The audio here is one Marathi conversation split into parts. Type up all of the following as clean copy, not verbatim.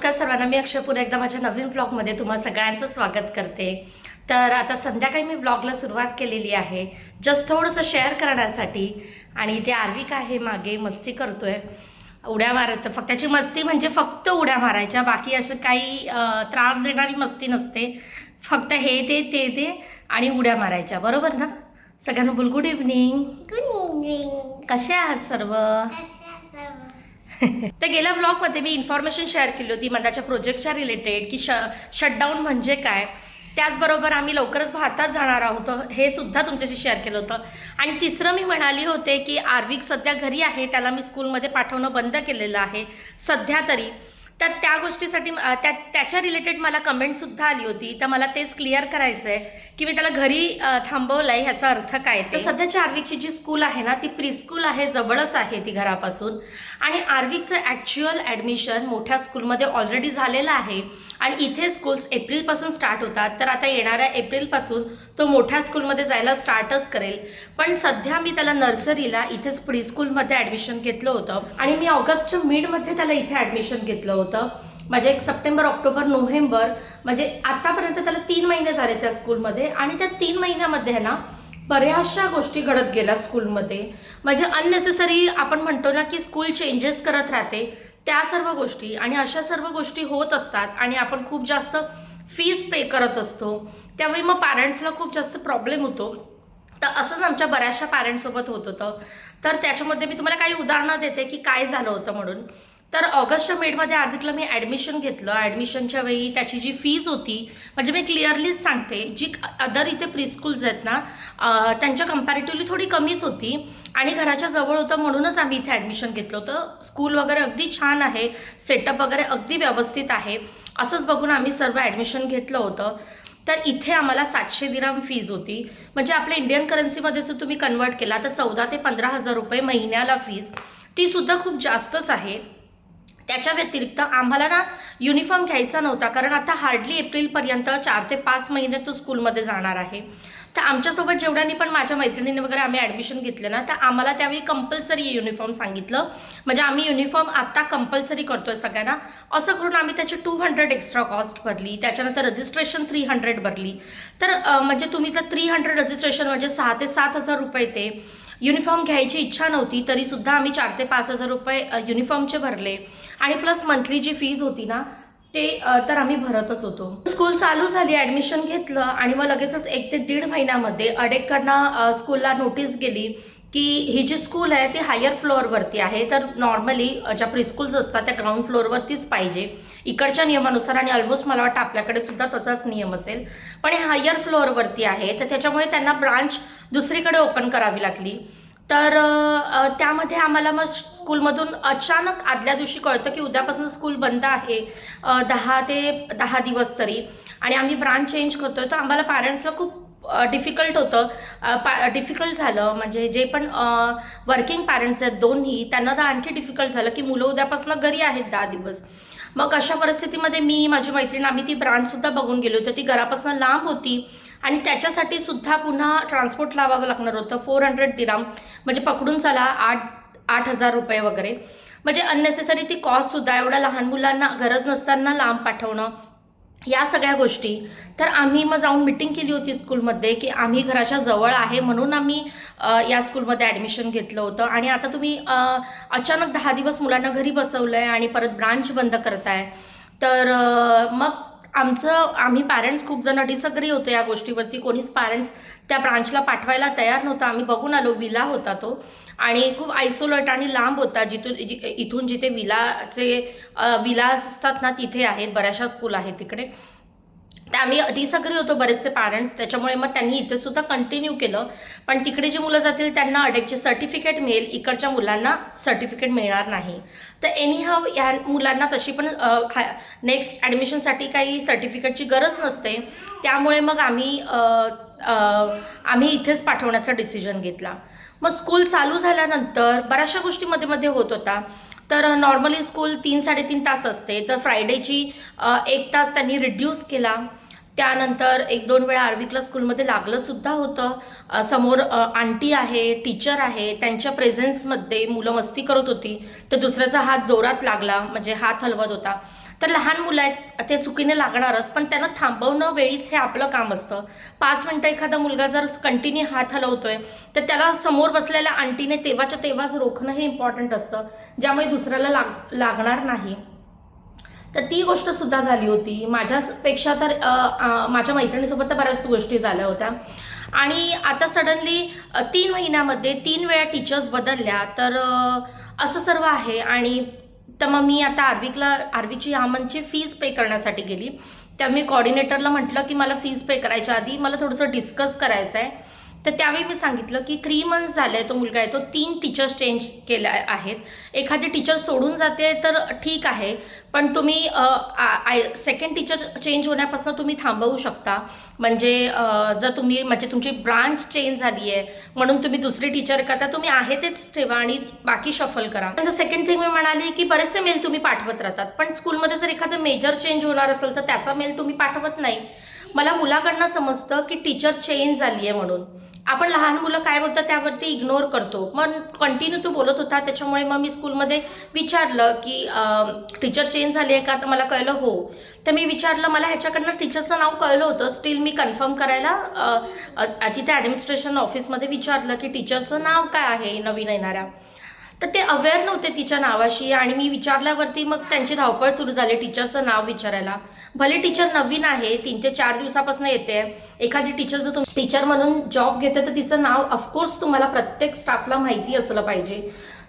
नमस्कार सर्वांना, मी अक्षय पुन्हा एकदा माझ्या नवीन व्लॉगमध्ये तुम्हा सगळ्यांचं स्वागत करते। तर आता संध्याकाळी मी व्लॉगला सुरुवात केलेली आहे जस्ट थोडंसं शेअर करण्यासाठी। आणि ते आर्विक आहे मागे मस्ती करतोय, उड्या मारत, फक्त त्याची मस्ती म्हणजे फक्त उड्या मारायच्या, बाकी असं काही त्रास देणारी मस्ती नसते, फक्त हे ते आणि उड्या मारायच्या, बरोबर ना? सगळ्यांना बोल गुड इव्हनिंग। Good evening. कसे आहात सर्व? तर गेल्या व्लॉगमध्ये मी इन्फॉर्मेशन शेअर केली होती मधाच्या प्रोजेक्टच्या रिलेटेड की शटडाऊन म्हणजे काय, त्याचबरोबर आम्ही लवकरच भारतात जाणार आहोत हे सुद्धा तुमच्याशी शेअर केलं होतं। आणि तिसरं मी म्हणाली होते की आर्विक सध्या घरी आहे, त्याला मी स्कूलमध्ये पाठवणं बंद केलेलं आहे सध्या तरी। तर त्या गोष्टीसाठी त्याच्या रिलेटेड मला कमेंटसुद्धा आली होती, तर मला तेच क्लिअर करायचं आहे की मी त्याला घरी थांबवलं आहे, ह्याचा अर्थ काय। तर सध्याच्या आर्विकची जी स्कूल आहे ना ती प्रीस्कूल आहे, जवळच आहे ती घरापासून। आणि आर्विकचं ॲक्च्युअल ॲडमिशन मोठ्या स्कूलमध्ये ऑलरेडी झालेलं आहे आणि इथे स्कूल्स एप्रिलपासून स्टार्ट होतात, तर आता येणाऱ्या एप्रिलपासून तो मोठ्या स्कूलमध्ये जायला स्टार्टच करेल। पण सध्या मी त्याला नर्सरीला इथेच प्रीस्कूलमध्ये ॲडमिशन घेतलं होतं आणि मी ऑगस्टच्या मिडमध्ये त्याला इथे ॲडमिशन घेतलं होतं। म्हणजे एक सप्टेंबर, ऑक्टोबर, नोव्हेंबर, म्हणजे आतापर्यंत त्याला 3 महिने झाले त्या स्कूलमध्ये। आणि त्या 3 महिन्यामध्ये ना बऱ्याचशा गोष्टी घडत गेल्या स्कूलमध्ये, म्हणजे अननेसेसरी आपण म्हणतो ना की स्कूल चेंजेस करत राहते, त्या सर्व गोष्टी आणि अशा सर्व गोष्टी होत असतात आणि आपण खूप जास्त फीस पे करत असतो, त्यावेळी मग पॅरेंट्सला खूप जास्त प्रॉब्लेम होतो। तर असंच आमच्या बऱ्याचशा पॅरेंट्ससोबत होत होतं। तर त्याच्यामध्ये मी तुम्हाला काही उदाहरणं देते की काय झालं होतं म्हणून। तर ऑगस्टच्या मिडमध्ये आर्विकला मी ॲडमिशन घेतलं। ॲडमिशनच्या वेळी त्याची जी फीज होती, म्हणजे मी क्लिअरलीच सांगते, जी अदर इथे प्रीस्कूल्स आहेत ना त्यांच्या कम्पॅरेटिव्हली थोडी कमीच होती आणि घराच्या जवळ होतं म्हणूनच आम्ही इथे ॲडमिशन घेतलं होतं। स्कूल वगैरे अगदी छान आहे, सेटअप वगैरे अगदी व्यवस्थित आहे, असंच बघून आम्ही सर्व ॲडमिशन घेतलं होतं। तर इथे आम्हाला 700 दिरहम फीज होती, म्हणजे आपल्या इंडियन करन्सीमध्ये जर तुम्ही कन्वर्ट केला तर 14 ते 15,000 रुपये महिन्याला फीज, तीसुद्धा खूप जास्तच आहे। त्याच्या व्यतिरिक्त आम्हाला ना युनिफॉर्म घ्यायचा नव्हता, कारण आता हार्डली एप्रिलपर्यंत 4 ते 5 महिने तो स्कूलमध्ये जाणार आहे। तर आमच्यासोबत जेवढ्यांनी पण माझ्या मैत्रिणींनी वगैरे आम्ही ॲडमिशन घेतलं ना, तर आम्हाला त्यावेळी कंपल्सरी युनिफॉर्म सांगितलं, म्हणजे आम्ही युनिफॉर्म आता कंपल्सरी करतोय सगळ्यांना, असं करून आम्ही त्याची 200 एक्स्ट्रा कॉस्ट भरली। त्याच्यानंतर रजिस्ट्रेशन 300 भरली। तर म्हणजे तुम्ही जर 300 रजिस्ट्रेशन म्हणजे 6 ते 7,000 रुपये ते युनिफॉर्म घ्यायची इच्छा नव्हती तरीसुद्धा आम्ही 4 ते 5,000 रुपये युनिफॉर्मचे भरले आणि प्लस मंथली जी फीज होती ना ते तर आम्ही भरतच होतो। स्कूल चालू झाली, ॲडमिशन घेतलं आणि मग लगेचच 1 ते 1.5 महिन्यामध्ये अडेककडनं स्कूलला नोटीस गेली की ही जी स्कूल आहे ती हायर फ्लोअरवरती आहे, तर नॉर्मली ज्या प्रीस्कूल्स असतात त्या ग्राउंड फ्लोअरवरतीच पाहिजे इकडच्या नियमानुसार, आणि ऑलमोस्ट मला वाटतं आपल्याकडे सुद्धा तसाच नियम असेल, पण हे हायर फ्लोअरवरती आहे, तर त्याच्यामुळे त्यांना ब्रांच दुसरीकडे ओपन करावी लागली। तर त्यामध्ये आम्हाला मग स्कूलमधून अचानक आदल्या दिवशी कळतं की उद्यापासून स्कूल बंद आहे 10 ते 10 दिवस तरी, आणि आम्ही ब्रांच चेंज करतोय। तर आम्हाला पॅरेंट्सला खूप डिफिकल्ट होतं, डिफिकल्ट झालं, म्हणजे जे पण वर्किंग पॅरेंट्स आहेत दोन्ही, त्यांना तर आणखी डिफिकल्ट झालं की मुलं उद्यापासून घरी आहेत 10 दिवस। मग अशा परिस्थितीमध्ये मी, माझी मैत्रीण, आम्ही ती ब्रांचसुद्धा बघून गेलो होतो, ती घरापासून लांब होती आणि त्याच्यासाठी सुद्धा पुन्हा ट्रान्सपोर्ट लावावं लागणार होतं 400 दिरहम, म्हणजे पकडून चला 8,000 रुपये वगैरे, म्हणजे अननेसेसरी ती कॉस्टसुद्धा, एवढ्या लहान मुलांना गरज नसताना लांब पाठवणं, या सगळ्या गोष्टी। तर आम्ही मग जाऊन मिटिंग केली होती स्कूलमध्ये की आम्ही घराच्या जवळ आहे म्हणून आम्ही या स्कूलमध्ये ॲडमिशन घेतलं होतं, आणि आता तुम्ही अचानक 10 दिवस मुलांना घरी बसवलं आहे आणि परत ब्रांच बंद करताय। तर मग आम्ही पॅरेंट्स खूप जण डिसअग्री होतो या गोष्टीवरती, कोणीच पॅरेंट्स त्या ब्रांचला पाठवायला तयार नव्हतं। आम्ही बघून आलो, विला होता तो आणि खूप आयसोलेट आणि लांब होता, इथून जिथे विलास असतात ना तिथे आहेत, बऱ्याचशा स्कूल आहेत तिकडे। तर आम्ही डिसअग्री होतो बरेचसे पॅरेंट्स, त्याच्यामुळे मग त्यांनी इथे सुद्धा कंटिन्यू केलं, पण तिकडे जी मुलं जातील त्यांना अडेकचे सर्टिफिकेट मिळेल, इकडच्या मुलांना सर्टिफिकेट मिळणार नाही। तर एनीहाव या मुलांना तशी पण नेक्स्ट ॲडमिशनसाठी काही सर्टिफिकेटची गरज नसते, त्यामुळे मग आम्ही इथेच पाठवण्याचा डिसिजन घेतला। मग स्कूल चालू झाल्यानंतर बऱ्याचशा गोष्टी मध्ये मध्ये होत होता। तर नॉर्मली स्कूल 3-3.5 तास असते, तर फ्रायडेची 1 तास त्यांनी रिड्यूस केला। त्यानंतर 1-2 वेळा आर्विकला स्कूलमध्ये लागलंसुद्धा होतं. समोर आंटी आहे, टीचर आहे, त्यांच्या प्रेझेन्समध्ये मुलं मस्ती करत होती, तर दुसऱ्याचा हात जोरात लागला, म्हणजे हात हलवत होता. तर लहान मुलं आहेत, ते चुकीने लागणारच, पण त्यांना थांबवणं वेळीच हे आपलं काम असतं. 5 मिनटं एखादा मुलगा जर कंटिन्यू हात हलवतोय, तर त्याला समोर बसलेल्या आंटीने तेव्हाच्या तेव्हाच रोखणं हे इम्पॉर्टंट असतं, ज्यामुळे दुसऱ्याला लागणार नाही. तर ती गोष्टसुद्धा झाली होती. माझ्यापेक्षा तर माझ्या मैत्रिणीसोबत तर बऱ्याच गोष्टी झाल्या होत्या. आणि आता सडनली 3 महिन्यामध्ये 3 वेळा टीचर्स बदलल्या, तर असं सर्व आहे. आणि तर मग मी आता आर्विकची यामनची फीज पे करण्यासाठी गेली. त्या मी कॉर्डिनेटरला म्हटलं की मला फीज पे करायच्या आधी मला थोडंसं डिस्कस करायचं आहे. तर त्यावेळी मी सांगितलं की 3 मंथ्स झाले तो मुलगा आहे, तो 3 टीचर्स चेंज केले आहेत. एखादी टीचर सोडून जाते तर ठीक आहे, पण तुम्ही सेकंड टीचर चेंज होण्यापासून तुम्ही थांबवू शकता. म्हणजे जर तुम्ही म्हणजे तुमची ब्रांच चेंज झाली आहे म्हणून तुम्ही दुसरी टीचर करता, तुम्ही आहे तेच ठेवा आणि बाकी शफल करा. तर सेकंड थिंग मी म्हणाली की बरेचसे मेल तुम्ही पाठवत राहतात, पण स्कूलमध्ये जर एखादं मेजर चेंज होणार असेल तर त्याचा मेल तुम्ही पाठवत नाही. मला मुलाकडनं समजतं की टीचर चेंज झाली आहे म्हणून. आपण लहान मुलं काय बोलतात त्यावरती इग्नोर करतो, मग कंटिन्यू तो बोलत होता. त्याच्यामुळे मग मी स्कूलमध्ये विचारलं की टीचर चेंज झाली आहे का, तर मला कळलं हो. तर मी विचारलं, मला ह्याच्याकडनं टीचरचं नाव कळलं होतं, स्टील मी कन्फर्म करायला तिथे ॲडमिनिस्ट्रेशन ऑफिसमध्ये विचारलं की टीचरचं नाव काय आहे नवीन येणाऱ्या. तर ते अवेअर नव्हते तिच्या नावाशी, आणि मी विचारल्यावरती मग त्यांची धावपळ सुरू झाली टीचरचं नाव विचारायला. भले टीचर नवीन आहे, 3 ते 4 दिवसापासून येते. एखादी टीचर जर तुम्ही टीचर म्हणून जॉब घेते तर तिचं नाव ऑफकोर्स तुम्हाला प्रत्येक स्टाफला माहिती असलं पाहिजे.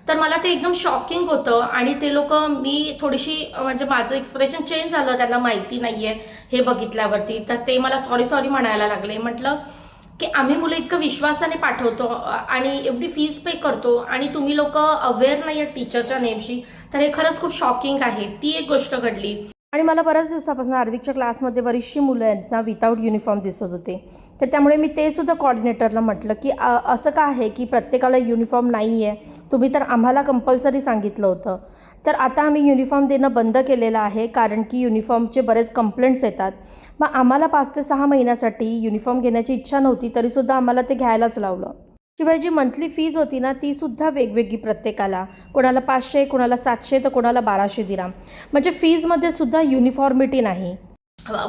तर मला ते एकदम शॉकिंग होतं. आणि ते लोक, मी थोडीशी म्हणजे माझं एक्सप्रेशन चेंज झालं, त्यांना माहिती नाही आहे हे बघितल्यावरती. तर ते मला सॉरी म्हणायला लागले. म्हटलं की आम्ही मुलं इतकं विश्वासाने पाठवतो आणि एवढी फीज पे करतो आणि तुम्ही लोक अवेअर नाही आहेत टीचरच्या नेमशी, तर हे खरंच खूप शॉकिंग आहे. ती एक गोष्ट घडली. आणि मला बऱ्याच दिवसापासून आर्विकच्या क्लासमध्ये बरीचशी मुलं आहेत ना विदाऊट युनिफॉर्म दिसत होते. तर त्यामुळे मी ते सुद्धा कॉर्डिनेटरला म्हटलं की असं का आहे की प्रत्येकाला युनिफॉर्म नाही आहे, तुम्ही तर आम्हाला कंपल्सरी सांगितलं होतं. तर आता आम्ही युनिफॉर्म देणं बंद केलेलं आहे, कारण की युनिफॉर्मचे बरेच कंप्लेंट्स येतात. मग आम्हाला 5 ते 6 महिन्यासाठी युनिफॉर्म घेण्याची इच्छा नव्हती, तरीसुद्धा आम्हाला ते घ्यायलाच लावलं. शिवाय जी मंथली फीज होती ना तीसुद्धा वेगवेगळी प्रत्येकाला, कोणाला 500, कोणाला 700, तर कोणाला 1200 दिराम. म्हणजे फीजमध्ये सुद्धा युनिफॉर्मिटी नाही.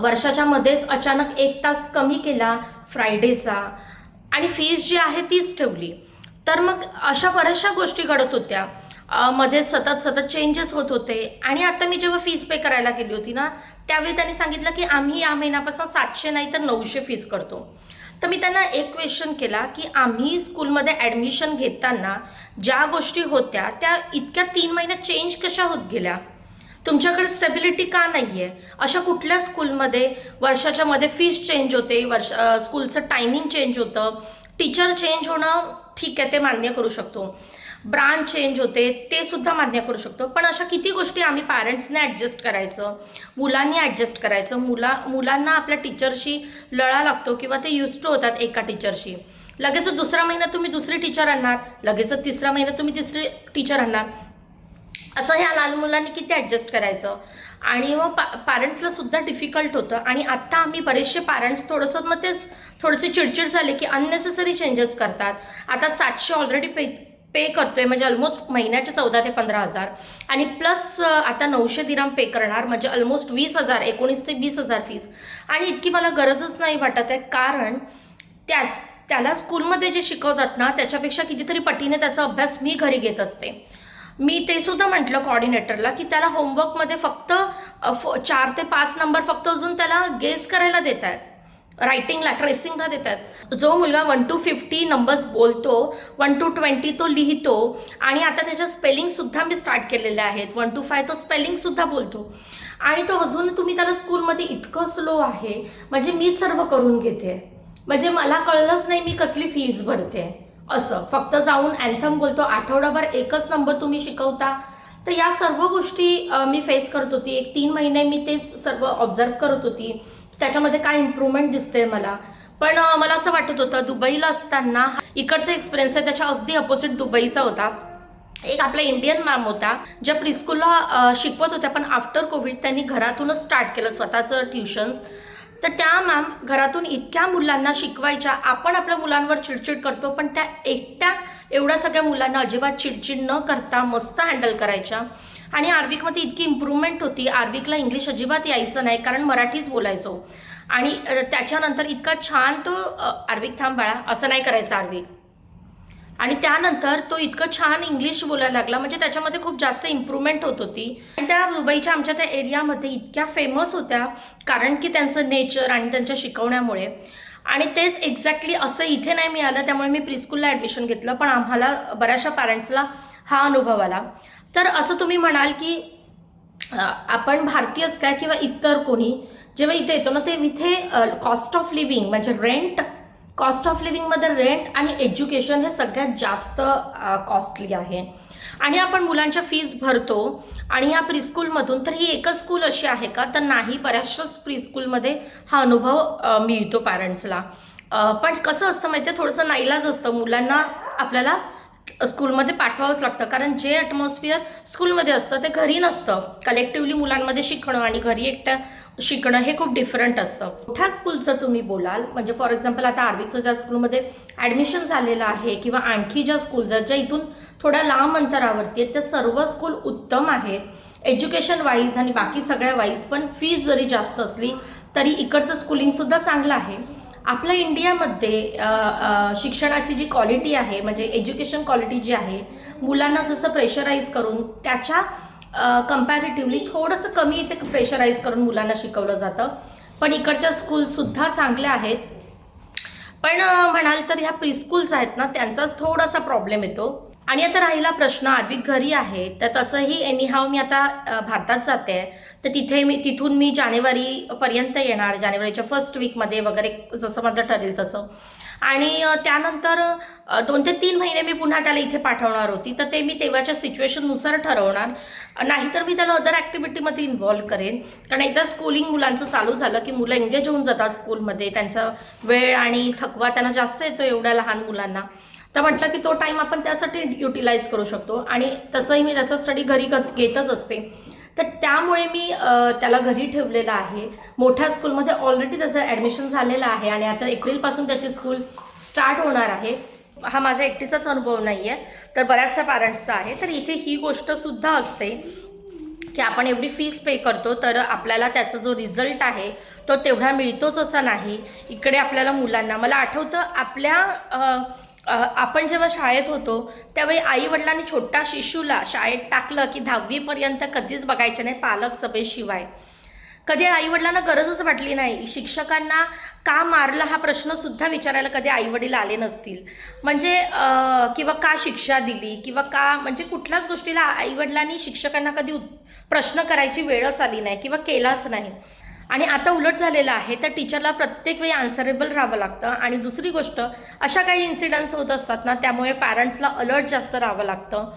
वर्षाच्या मध्येच अचानक 1 तास कमी केला फ्रायडेचा, आणि फीज जी आहे तीच ठेवली. तर मग अशा बऱ्याचशा गोष्टी घडत होत्या. मध्ये सतत चेंजेस होत होते. आणि आता मी जेव्हा फीज पे करायला गेली होती ना, त्यावेळी त्यांनी सांगितलं की आम्ही या महिन्यापासून 700 नाही तर 900 फीज करतो. तर मी त्यांना एक क्वेश्चन केला की आम्ही स्कूलमध्ये ॲडमिशन घेताना ज्या गोष्टी होत्या त्या इतक्या 3 महिन्यात चेंज कशा होत गेल्या? तुमच्याकडे स्टेबिलिटी का नाही आहे? अशा कुठल्या स्कूलमध्ये वर्षाच्या मध्ये फीस चेंज होते, स्कूलचं टायमिंग चेंज होतं, टीचर चेंज होणं ठीक आहे, ते मान्य करू शकतो, ब्रांच चेंज होते ते सुद्धा मान्य करू शकतो, पण अशा किती गोष्टी आम्ही पॅरेंट्सने ॲडजस्ट करायचं, मुलांनी ॲडजस्ट करायचं. मुलांना आपल्या टीचरशी लळा लागतो किंवा ते युज टू होतात एका टीचरशी. लगेच दुसरा महिना तुम्ही दुसरी टीचर आणणार, लगेच तिसरा महिना तुम्ही तिसरी टीचर आणणार. असं ह्या लहान मुलांनी किती ॲडजस्ट करायचं. आणि मग पॅरेंट्सला सुद्धा डिफिकल्ट होतं. आणि आत्ता आम्ही बरेचसे पॅरेंट्स मग तेच थोडेसे चिडचिड झाले की अननेसेसरी चेंजेस करतात. आता 700 ऑलरेडी पे करतोय, म्हणजे ऑलमोस्ट महिन्याचे 14 ते 15,000, आणि प्लस आता 900 दिराम पे करणार, म्हणजे ऑलमोस्ट 20,000, 19 ते 20,000 फीस. आणि इतकी मला गरजच नाही वाटत आहे, कारण त्याला स्कूलमध्ये जे शिकवतात ना त्याच्यापेक्षा कितीतरी पटीने त्याचा अभ्यास मी घरी घेत असते. मी ते सुद्धा म्हटलं कॉर्डिनेटरला की त्याला होमवर्कमध्ये फक्त 4 ते 5 नंबर फक्त अजून त्याला गेस करायला देत आहेत, रायटिंगला, ट्रेसिंगला देतात. जो मुलगा 1 to 50 नंबर्स बोलतो, 1 to 20 तो लिहितो, आणि आता त्याच्या स्पेलिंगसुद्धा मी स्टार्ट केलेले आहेत. 1 to 5 तो स्पेलिंगसुद्धा बोलतो, आणि तो अजून तुम्ही त्याला स्कूलमध्ये इतकं स्लो आहे, म्हणजे मीच सर्व करून घेते. म्हणजे मला कळलंच नाही मी कसली फीज भरते. असं फक्त जाऊन अँथम बोलतो, आठवडाभर एकच नंबर तुम्ही शिकवता. तर या सर्व गोष्टी मी फेस करत होती. 3 महिने मी तेच सर्व ऑब्झर्व करत होती. त्याच्यामध्ये काय इम्प्रूव्हमेंट दिसते मला. पण मला असं वाटत होतं दुबईला असताना इकडचा एक्सपिरियन्स आहे त्याच्या अगदी अपोजिट दुबईचा होता. एक आपला इंडियन मॅम होता ज्या प्रीस्कूलला शिकवत होत्या, पण आफ्टर कोविड त्यांनी घरातूनच स्टार्ट केलं स्वतःचं ट्युशन्स. तर त्या मॅम घरातून इतक्या मुलांना शिकवायच्या, आपण आपल्या मुलांवर चिडचिड करतो, पण त्या एकट्या एवढ्या सगळ्या मुलांना अजिबात चिडचिड न करता मस्त हँडल करायच्या. आणि आर्विकमध्ये इतकी इम्प्रूव्हमेंट होती. आर्विकला इंग्लिश अजिबात यायचं नाही, कारण मराठीच बोलायचो. आणि त्याच्यानंतर इतका छान तो आर्विक थांब बाळा असं नाही करायचं आर्विक. आणि त्यानंतर तो इतकं छान इंग्लिश बोलायला लागला, म्हणजे त्याच्यामध्ये खूप जास्त इम्प्रूव्हमेंट होत होती. आणि त्या दुबईच्या आमच्या त्या एरियामध्ये इतक्या फेमस होत्या, कारण की त्यांचं नेचर आणि त्यांच्या शिकवण्यामुळे. आणि तेच एक्झॅक्टली असं इथे नाही मिळालं, त्यामुळे मी प्रीस्कूलला ॲडमिशन घेतलं. पण आम्हाला बऱ्याचशा पॅरेंट्सला हा अनुभव आला. तर असं तुम्ही म्हणाल की आपण भारतीयच काय किंवा इतर कोणी जेव्हा इथे येतो ना, ते इथे कॉस्ट ऑफ लिव्हिंग म्हणजे कॉस्ट ऑफ लिव्हिंगमध्ये रेंट आणि एज्युकेशन हे सगळ्यात जास्त कॉस्टली आहे. आणि आपण मुलांच्या फीज भरतो. आणि ह्या प्रीस्कूलमधून, तर ही एकच स्कूल अशी आहे का? तर नाही, बऱ्याचशाच प्रीस्कूलमध्ये हा अनुभव मिळतो पॅरेंट्सला. पण कसं असतं माहिती आहे, थोडंसं नाईलाज असतं, मुलांना आपल्याला स्कूलमध्ये पाठवावंच लागतं, कारण जे ॲटमॉस्फिअर स्कूलमध्ये असतं ते घरी नसतं. कलेक्टिव्हली मुलांमध्ये शिकणं आणि घरी एकट्या शिकणं हे खूप डिफरंट असतं. मोठ्या स्कूलचं तुम्ही बोलाल, म्हणजे फॉर एक्झाम्पल आता आर्विकचं ज्या स्कूलमध्ये ॲडमिशन झालेलं आहे किंवा आणखी ज्या स्कूल्स आहेत ज्या इथून थोड्या लांब अंतरावरती आहेत, त्या सर्व स्कूल उत्तम आहेत एज्युकेशन वाईज आणि बाकी सगळ्या वाईज. पण फीज जरी जास्त असली तरी इकडचं स्कूलिंगसुद्धा चांगलं आहे. आपल्या इंडियामध्ये शिक्षणाची जी क्वालिटी आहे, म्हणजे एज्युकेशन क्वालिटी जी आहे, मुलांना जसं प्रेशराईज करून त्याच्या कम्पॅरेटिव्हली थोडंसं कमी इथे प्रेशराईज करून मुलांना शिकवलं जातं. पण इकडच्या स्कूलसुद्धा चांगल्या आहेत. पण म्हणाल तर ह्या प्रीस्कूल्स आहेत ना, त्यांचाच थोडासा प्रॉब्लेम येतो. आणि आता राहिला प्रश्न आर्विक घरी आहे, तर तसंही एनीहाव मी आता भारतात जाते, तर तिथून मी जानेवारीपर्यंत येणार, जानेवारीच्या फर्स्ट वीकमध्ये वगैरे जसं माझं ठरेल तसं. आणि त्यानंतर 2 ते 3 महिने मी पुन्हा त्याला इथे पाठवणार होती, तर ते मी तेव्हाच्या सिच्युएशननुसार ठरवणार. नाहीतर मी त्याला अदर ॲक्टिव्हिटीमध्ये इन्व्हॉल्व करेन, कारण एकदा स्कूलिंग मुलांचं चालू झालं की मुलं एंगेज होऊन जातात स्कूलमध्ये. त्यांचा वेळ आणि थकवा त्यांना जास्त येतो एवढ्या लहान मुलांना. तर म्हटलं की तो टाईम आपण त्यासाठी युटिलाइज करू शकतो. आणि तसंही मी त्याचा स्टडी घरी घेतच असते, तर त्यामुळे मी त्याला घरी ठेवलेलं आहे. मोठ्या स्कूलमध्ये ऑलरेडी त्याचं ॲडमिशन झालेलं आहे आणि आता एप्रिलपासून त्याची स्कूल स्टार्ट होणार आहे. हा माझ्या एकटीचाच अनुभव नाही आहे, तर बऱ्याचशा पॅरेंट्सचा आहे. तर इथे ही गोष्टसुद्धा असते की आपण एवढी फीस पे करतो, तर आपल्याला त्याचा जो रिझल्ट आहे तो तेवढा मिळतोच असा नाही. इकडे आपल्याला मुलांना, मला आठवतं आपण जेव्हा शाळेत होतो त्यावेळी आईवडिलांनी छोट्या शिशूला शाळेत टाकलं की 10वीपर्यंत कधीच बघायचे नाही पालक सभेशिवाय. कधी आईवडिलांना गरजच वाटली नाही. शिक्षकांना का मारलं हा प्रश्नसुद्धा विचारायला कधी आईवडील आले नसतील. म्हणजे किंवा का शिक्षा दिली किंवा का, म्हणजे कुठल्याच गोष्टीला आईवडिलांनी शिक्षकांना कधी प्रश्न करायची वेळच आली नाही किंवा केलाच नाही. आणि आता उलट झालेलं आहे, तर टीचरला प्रत्येक वेळी आन्सरेबल राहावं लागतं. आणि दुसरी गोष्ट, अशा काही इन्सिडंट्स होत असतात ना, त्यामुळे पॅरेंट्सला अलर्ट जास्त राहावं लागतं.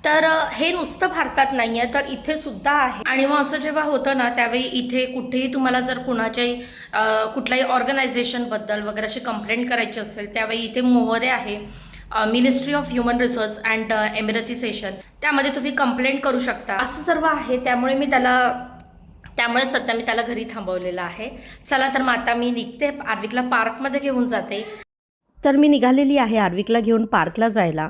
तर हे नुसतं भारतात नाही आहे, तर इथे सुद्धा आहे. आणि मग असं जेव्हा होतं ना, त्यावेळी इथे कुठेही तुम्हाला जर कुठल्याही ऑर्गनायझेशनबद्दल वगैरे अशी कंप्लेंट करायची असेल, त्यावेळी इथे मोहरे आहे, ministry of human resource and Emiratisation, त्यामध्ये तुम्ही कंप्लेंट करू शकता. असं सर्व आहे. त्यामुळे सध्या मी त्याला घरी थांबवलेलं आहे. चला तर मग आता मी निघते, आर्विकला पार्कमध्ये घेऊन जाते. तर मी निघालेली आहे आर्विकला घेऊन पार्कला जायला.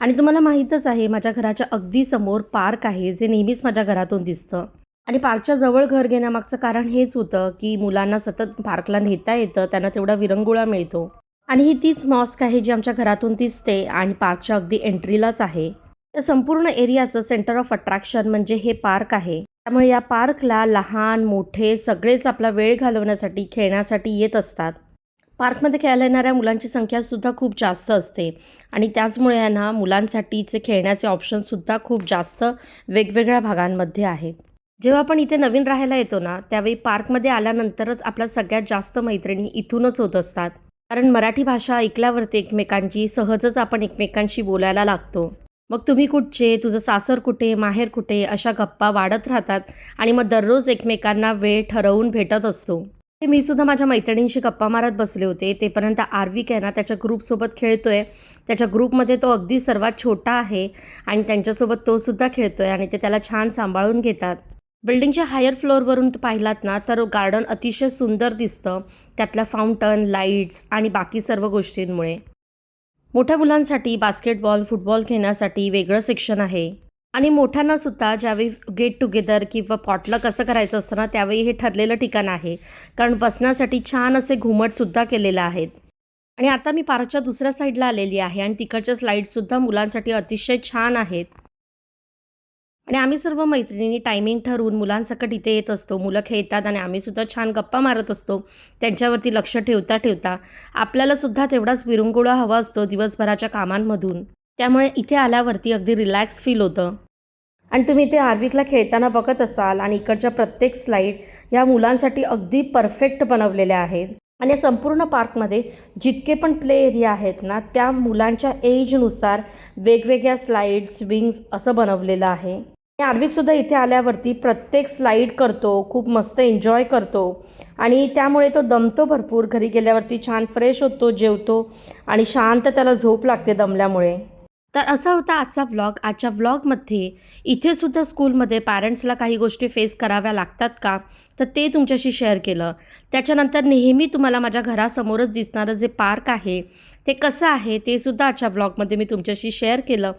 आणि तुम्हाला माहीतच आहे, माझ्या घराच्या अगदी समोर पार्क आहे, जे नेहमीच माझ्या घरातून दिसतं. आणि पार्कच्या जवळ घर घेण्यामागचं कारण हेच होतं की मुलांना सतत पार्कला नेता येतं, त्यांना तेवढा विरंगुळा मिळतो. आणि ही तीच मॉस्क आहे जी आमच्या घरातून दिसते आणि पार्कच्या अगदी एंट्रीलाच आहे. या संपूर्ण एरियाचं सेंटर ऑफ अट्रॅक्शन म्हणजे हे पार्क आहे. त्यामुळे या पार्कला लहान मोठे सगळेच आपला वेळ घालवण्यासाठी, खेळण्यासाठी येत असतात. पार्कमध्ये खेळायला येणाऱ्या मुलांची संख्यासुद्धा खूप जास्त असते आणि त्याचमुळे यांना मुलांसाठीचे खेळण्याचे ऑप्शनसुद्धा खूप जास्त वेगवेगळ्या भागांमध्ये आहेत. जेव्हा आपण इथे नवीन राहायला येतो ना, त्यावेळी पार्कमध्ये आल्यानंतरच आपल्या सगळ्यात जास्त मैत्रिणी इथूनच होत असतात. कारण मराठी भाषा ऐकल्यावरती एकमेकांची सहजच आपण एकमेकांशी बोलायला लागतो. मग तुम्ही कुठचे, तुझं सासर कुठे, माहेर कुठे, अशा गप्पा वाढत राहतात आणि मग दररोज एकमेकांना वेळ ठरवून भेटत असतो. मी सुद्धा माझ्या मैत्रिणींशी गप्पा मारत बसले होते, तेपर्यंत आर्विक आहे ना त्याच्या ग्रुपसोबत खेळतोय. त्याच्या ग्रुपमध्ये तो अगदी सर्वात छोटा आहे आणि त्यांच्यासोबत तो सुद्धा खेळतोय आणि ते त्याला छान सांभाळून घेतात. बिल्डिंगच्या हायर फ्लोअरवरून पाहिलात ना तर गार्डन अतिशय सुंदर दिसतं, त्यातल्या फाउंटन, लाईट्स आणि बाकी सर्व गोष्टींमुळे. मोठ्या मुलांसाठी बास्केटबॉल, फुटबॉल खेळण्यासाठी वेगळं सेक्शन आहे आणि मोठ्यांनासुद्धा ज्यावेळी गेट टुगेदर किंवा पॉटलक असं करायचं असतं ना, त्यावेळी हे ठरलेलं ठिकाण आहे. कारण बसण्यासाठी छान असे घुमटसुद्धा केलेले आहेत. आणि आता मी पार्कच्या दुसऱ्या साईडला आलेली आहे आणि तिकडच्या स्लाईड्ससुद्धा मुलांसाठी अतिशय छान आहेत. आणि आम्ही सर्व मैत्रिणी टायमिंग ठरवून मुलांसकट इथे येत असतो. मुलं खेळतात आणि आम्हीसुद्धा छान गप्पा मारत असतो. त्यांच्यावरती लक्ष ठेवता ठेवता आपल्यालासुद्धा तेवढाच विरंगुळा हवा असतो दिवसभराच्या कामांमधून. त्यामुळे इथे आल्यावरती अगदी रिलॅक्स फील होतं. आणि तुम्ही इथे आर्विकला खेळताना बघत असाल आणि इकडच्या प्रत्येक स्लाईड ह्या मुलांसाठी अगदी परफेक्ट बनवलेल्या आहेत. आणि या संपूर्ण पार्कमध्ये जितके पण प्ले एरिया आहेत ना, त्या मुलांच्या एजनुसार वेगवेगळ्या स्लाईड्स, स्विंग्स असं बनवलेलं आहे. आणि आर्विकसुद्धा इथे आल्यावरती प्रत्येक स्लाईड करतो, खूप मस्त एन्जॉय करतो आणि त्यामुळे तो दमतो भरपूर. घरी गेल्यावरती छान फ्रेश होतो, जेवतो आणि शांत त्याला झोप लागते दमल्यामुळे. तर असा होता आजचा व्लॉग. आजच्या व्लॉगमध्ये इथेसुद्धा स्कूलमध्ये पॅरेंट्सला काही गोष्टी फेस कराव्या लागतात का, तर ते तुमच्याशी शेअर केलं. त्याच्यानंतर नेहमी तुम्हाला माझ्या घरासमोरच दिसणारं जे पार्क आहे ते कसं आहे ते सुद्धा आजच्या व्लॉगमध्ये मी तुमच्याशी शेअर केलं.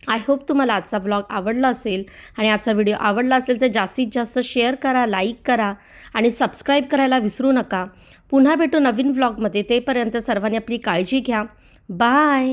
आय होप तुम्हाला आजचा व्लॉग आवडला असेल आणि आजचा व्हिडिओ आवडला असेल तर जास्तीत जास्त शेअर करा, लाईक करा आणि सबस्क्राईब करायला विसरू नका. पुन्हा भेटू नवीन व्लॉगमध्ये. तेपर्यंत सर्वांनी आपली काळजी घ्या. बाय.